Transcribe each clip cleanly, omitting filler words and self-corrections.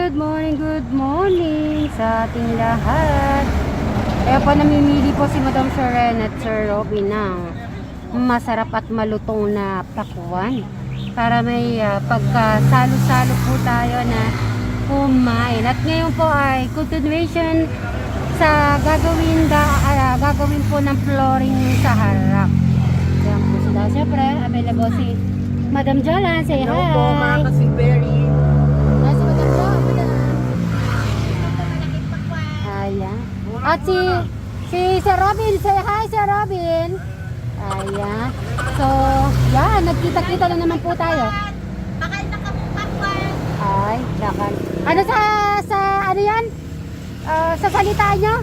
good morning sa ating lahat. Kaya po namimili po si Madam Sharon at Sir Robin ng masarap at malutong na pakwan para may pagkasalo-salo po tayo na kumain. At ngayon po ay continuation sa gagawin po ng flooring sa harap. Yan po sila. Siyempre, available si Madam Jolan. Say hi. Hello po mga kasiberry. Nasi Madam Jolan. Ayan. At si Sir Robin. Say hi, Sir Robin. Ayan. So, yan. Nagkita-kita na naman po tayo. Bakal na kapakwan. Ay, bakal. Ano sa ano yan? Sa salita nyo?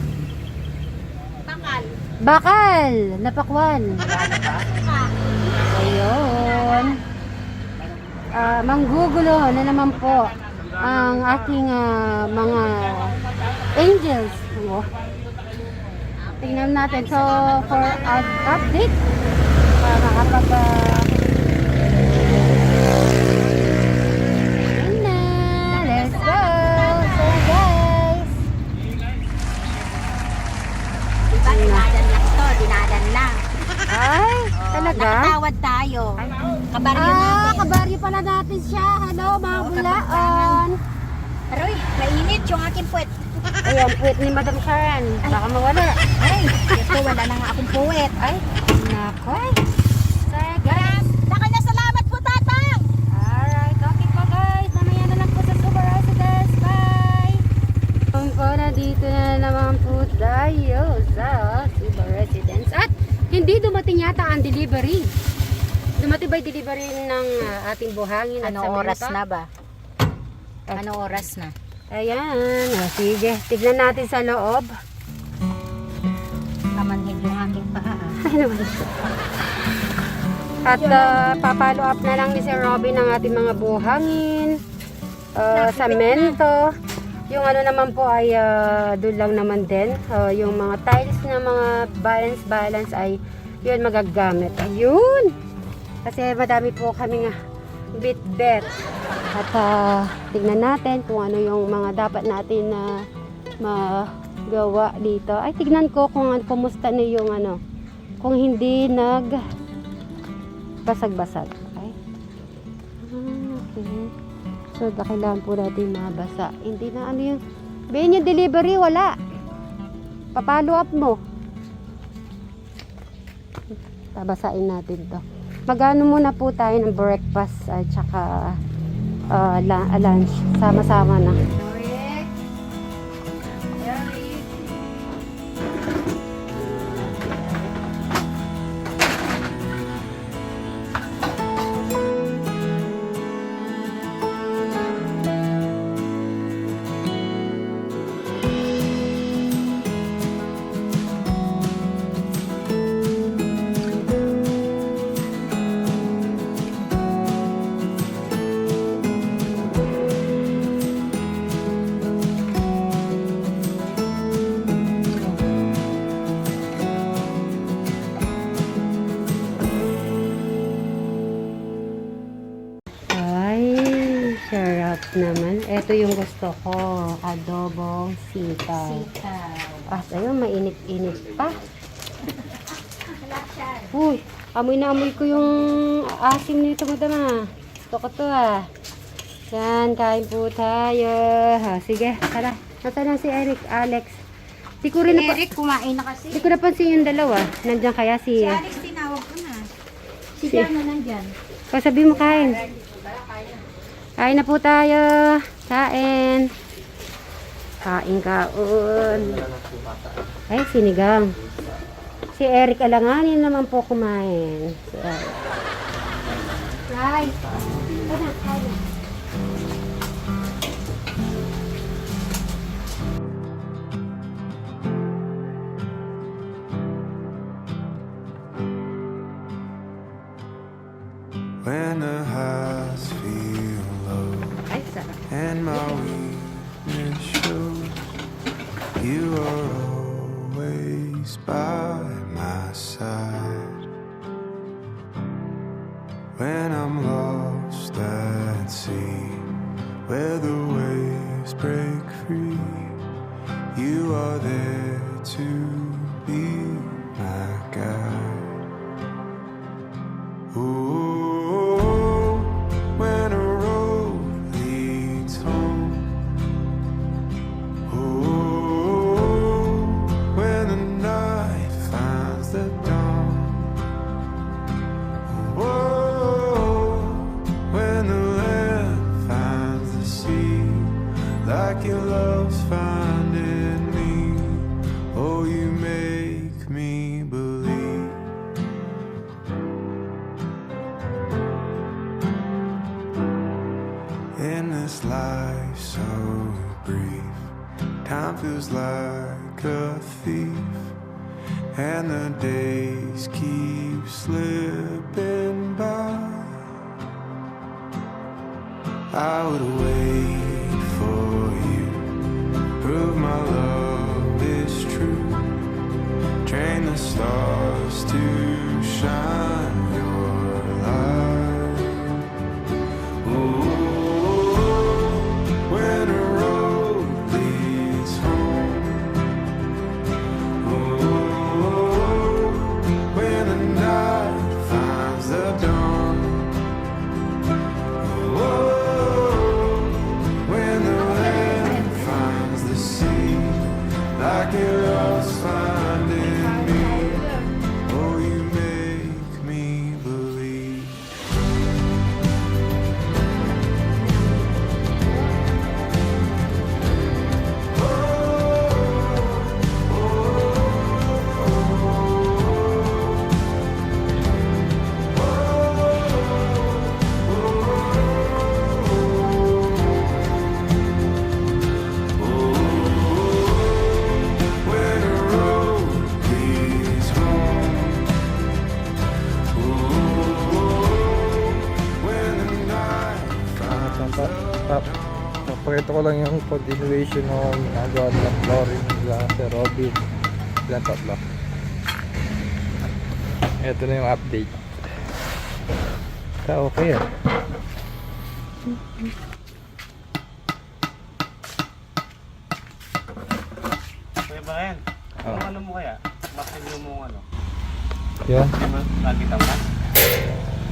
Bakal. Bakal. Napakwan. Ah, Ayun. Manggugulo na naman po ang aking mga angels. Oh. Tingnan natin. So, for update, makakapag yun na. Let's go. So, guys. diba dinadan lang ito, dinadan lang. Ay, talaga? Nakatawad tayo. Kabaryo natin. Kabaryo pala natin siya. Hello, mga bulaon. Aroy, mainit yung aking puwet. Ayan, puwet ni Madam Sharon. Baka mawala. Ay, ito wala na nga akong puwet. Ay, nako. Saka na salamat po, tatang. Alright, okay po guys. Mamaya na lang po sa Super Residence. Bye! Ngayon po, nandito na naman po tayo sa Super Residence. At hindi dumating yata ang delivery. Dumating ba yung delivery ng ating buhangin at Ano oras samento? na ba? Ano oras na? Ayan. Sige, tignan natin sa loob. Kamanhid yung aking paa. Ano ba ito? At papalo up na lang ni Sir Robin ang ating mga buhangin, samento. Yung ano naman po ay doon lang naman din. Yung mga tiles na mga balance ay yun magagamit. Ayun! Kasi madami po kami bit-bet. At tignan natin kung ano yung mga dapat natin na magawa dito. Ay, tignan ko kung kumusta na yung ano. Kung hindi basag-basag. Okay. Okay. So, kailangan po natin mabasa. Hindi na ano yung yung delivery, wala. Papalo up mo. Babasain natin to. Magano muna po tayo ng breakfast at saka lunch. Sama-sama na. Sarap naman. Ito yung gusto ko. Adobong sitaw. Ah, ayun, mainit-init pa. Uy, amoy na amoy ko yung asim nito, madama. Gusto ko to Yan, kain po tayo. Sige, tara. Nasaan na si Alex? Di ko rin Eric, kumain na kasi. Di ko napansin yung dalawa. Nandiyan kaya Si Alex, tinawag ko na. Si Jano nandyan. Sabi mo kain. Kain na po tayo. Kain. Kain. Ay, sinigang. Si Eric alanganin naman po kumain. Si Eric. Rice. Kain. When the highs feel low Ay, sarap. and my weakness shows, you are always by my side. When I'm lost at sea, where the waves waves break free, you are there to be my guide. Oh, when a road leads home. Oh, when the night finds the dawn. Oh, when the land finds the sea, like your love's finding me. Oh, you make me believe. In this life so brief, time feels like a thief, and the days keep slipping by. I would wait for you, prove my love is true, train the stars to shine your light. Ooh, when a road leads home. Ooh, when the night finds the dawn. Ooh, when the land finds the sea, like your love's finding me. Oh, you make me believe. When a road leads home. Ooh, when the night finds the Pakita ko lang yung continuation ng ginagawa nilang flooring nila sa Robin. Ilan tatlo. Ito na yung update. Okay ah. Kuya Brian, Oh. ano mo kaya? Bakit mo ano? Yan? Nakita mo na?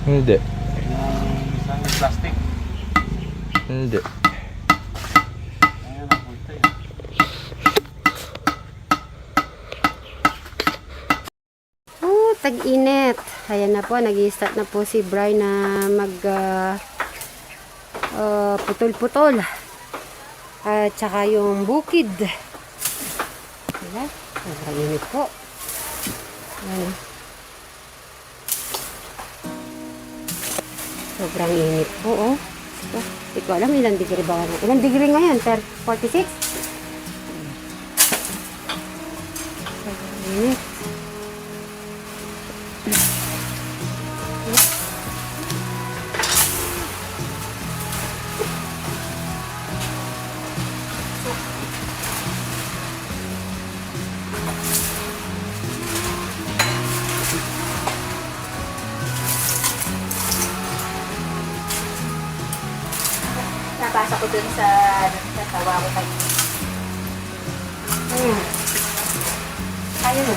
Hindi. Yung isang plastic. Hindi. Ayun, napunta yun. Tag-init. Ayan na po, nag-i-start na po si Bri na putol-putol. At saka yung bukid. Diba? Sobrang init po. Ayan. Sobrang init po, oh. Hindi ko alam ilang degree ba. Ilang degree ngayon? 46? Sobrang init. Napasa ko dun sa tawa ko kayo. Ayaw mo.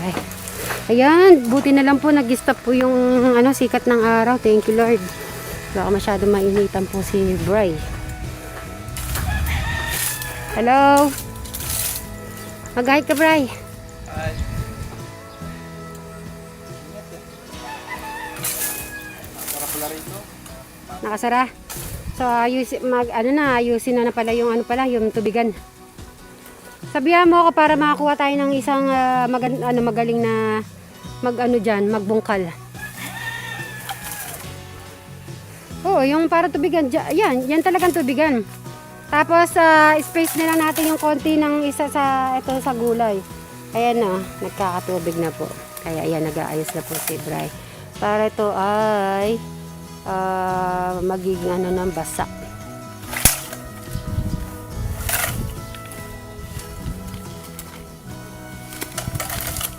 Ay. Ayan, buti na lang po nag-stop po yung sikat ng araw. Thank you Lord. Baka masyado mainitan po si Bri. Hello. Mag-hi ka, Bri. Ay, para pala rito. Nakasara. So ayusin na pala yung yung tubigan. Sabihan mo ako para makakuha tayo ng isang magaling na magbungkal. Oo, yung para tubigan. Yan talagang tubigan. Tapos space na lang natin yung konti ng isa sa gulay. Ayan na, nagkakatubig na po. Kaya ayan, nag-aayos na po si Bri. Para ito ay magiging ng basa.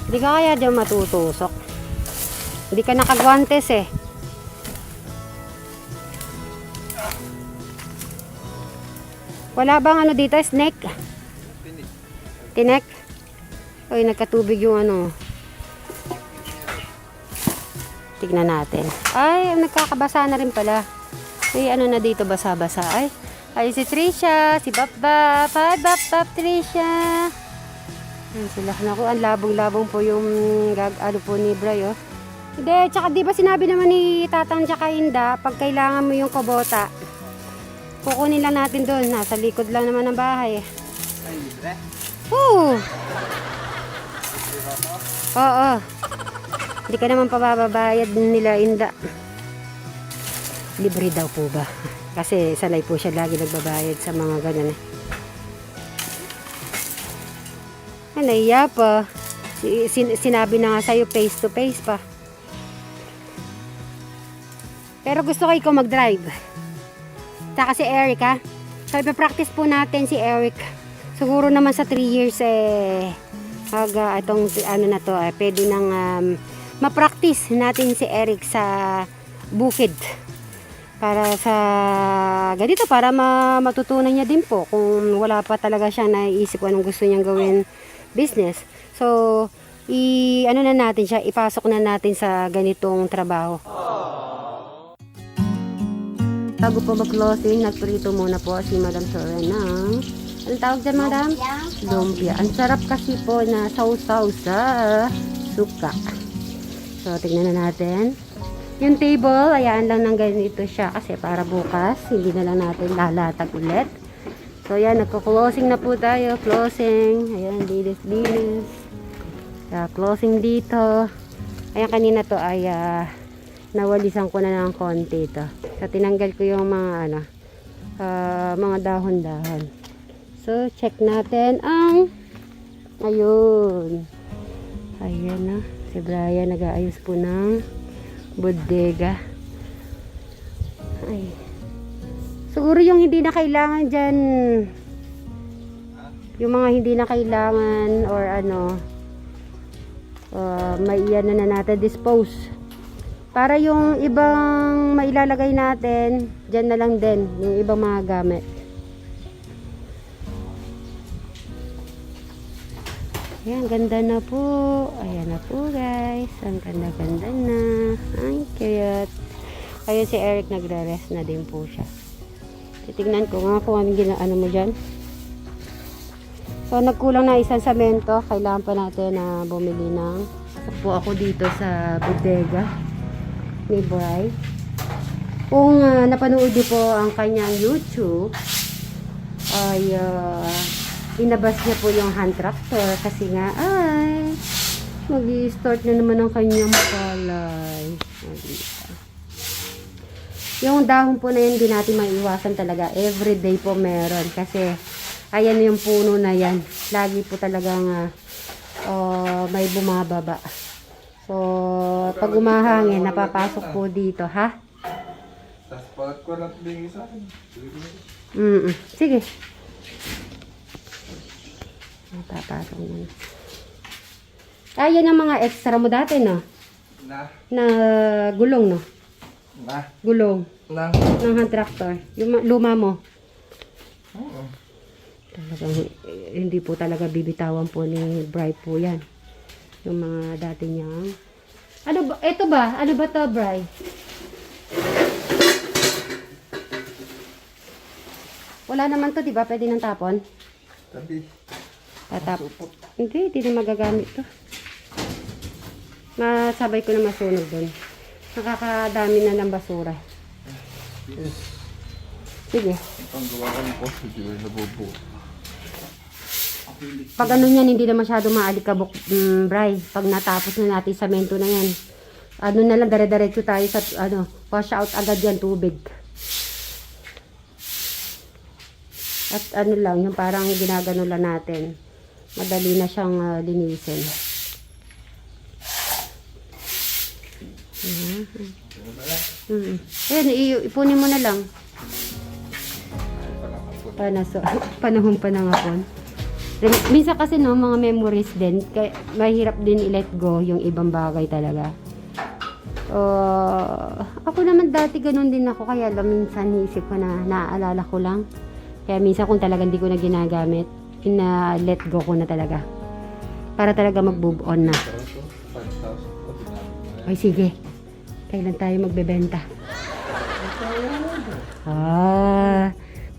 Hindi ka kaya dyan matutusok. Hindi ka nakagwantes eh. Wala bang ano dito? Snake? Tinek? Uy, nagkatubig yung ano. Tignan natin. Ay, nagkakabasa na rin pala. May ano na dito, basa-basa. Ay si Trisha, si Bap-Bap. Hi, Bap-Bap, Trisha. Ay, sila. Naku, ang labong-labong po yung ano po ni Bray, oh. Hindi, tsaka di ba sinabi naman ni Tatang tsaka Inda, pag kailangan mo yung kabota, kukunin lang natin doon. Nasa likod lang naman ng bahay. Ay, libre. Oo. Oo. Hindi ka naman pababayad nila, Inda. Libre daw po ba? Kasi sanay po siya lagi nagbabayad sa mga ganun. Naiya pa. Sinabi na nga sa'yo face to face pa. Pero gusto ko ikaw mag-drive. Saka si Eric, ha? So, ipapractice po natin si Eric. Siguro naman sa 3 years, itong ano na to, pwede nang ma-practice natin si Eric sa bukid. Para sa ganito, para matutunan niya din po kung wala pa talaga siya naiisip kung anong gusto niyang gawin business. So, ano na natin siya, ipasok na natin sa ganitong trabaho. Bago po mag-closing, nagprito muna po si Madam Soren ng, anong tawag dyan, Madam? Lumpia. Ang sarap kasi po na sausaw sa suka. So, tignan na natin. Yung table, ayaan lang ng ganito siya kasi para bukas, hindi na lang natin lalatag ulit. So, yan, nagko-closing na po tayo. Closing. Ayan, linis. Closing dito. Ayan, kanina to ay nawalisan ko na ng konti ito. So, tinanggal ko yung mga mga dahon-dahon. So, check natin ang ayun. Ayan na. Si Brian nag-aayos po ng bodega. Ay. Siguro yung hindi na kailangan dyan, yung mga hindi na kailangan or may iyan na natin dispose. Para yung ibang mailalagay natin, dyan na lang din, yung ibang mga gamit. Ayan, ganda na po. Ayan na po guys. Ang ganda-ganda na. Ang cute. Ayun si Eric nagre-rest na din po siya. Titignan ko nga kung anong ginaano mo dyan. So, nagkulang na isang semento. Kailangan pa natin na bumili ng po ako dito sa bodega ni Bray. Kung napanood niyo po ang kanyang YouTube, ay inabas niya po yung hand tractor kasi nga ay mag-i-start na naman ang kanyang palay. Yung dahon po na yun, hindi natin maiiwasan talaga. Everyday po meron kasi ayan yung puno na yan. Lagi po talagang may bumababa. So, pag umahangin, napapasok po dito, ha? Tapos palat ko lang bigay sa akin. Sige. Napapasok mo. Ayan ang mga extra mo dati, no? Na gulong, no? Gulong. Ng hand tractor. Yung luma mo. Oo. Talagang, hindi po talaga bibitawan po ni Bri po yan. Yung mga dati niyang. Ano ba? Ito ba? Ano ba to, Bri? Wala naman to, di ba? Pwede nang tapon? Tabi. Hindi na magagamit to. Masabay ko na masunog doon. Nakakadami na ng basura. Sige. Ang gawa ko ng post, hindi ko nabubuo. Pag ano yan, hindi na masyado maalikabok, Bri. Pag natapos na natin samento na yan, ano na lang, dire-diretso tayo sa, wash out agad yan, tubig. At ano lang, yung parang ginagano lang natin. Madali na siyang linisin. Ayan, ipunin mo na lang. Panahon pa ng hapon. Minsan kasi no, mga memories din, kaya mahirap din i-let go yung ibang bagay talaga. Ako naman dati ganun din ako, kaya lang minsan isip ko na naaalala ko lang. Kaya minsan kung talagang hindi ko na ginagamit, let go ko na talaga. Para talaga mag-move on na. Pero ito, 5,000. Ay, sige. Kailan tayo magbebenta?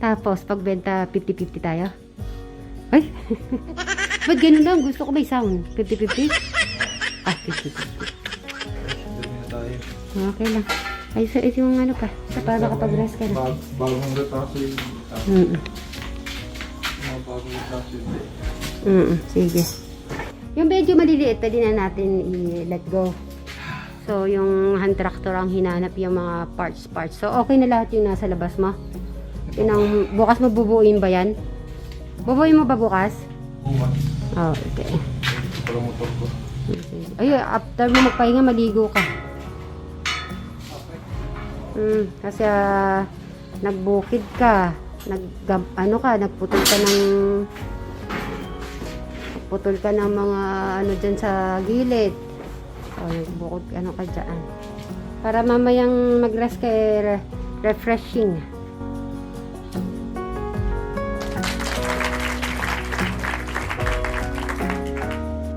Tapos, pagbenta, 50-50 tayo? Ay! Ba't ganun lang? Gusto ko may sound. 50-50? 50-50. Dami na tayo. Okay lang. Ay, so, ito yung ano pa. Sa para kapag-rest ka na. Bagong retaso yung Mm-mm. mga bagong retaso yung Sige. Yung medyo maliliit, pwede na natin i-let go. So, yung hand tractor ang hinanap yung mga parts. So, okay na lahat yung nasa labas mo. Yun ang, bukas mo bubuuin ba yan? Bubuuin mo ba bukas? bukas. Oh, okay. Ito pala motor ko. Ay, after mo magpahinga, maligo ka. Kasi nagbukid ka. Nagputol ka ng mga ano dyan sa gilid. O, nagbukod ka, ano ka dyan. Para mamayang mag-rest ka, refreshing.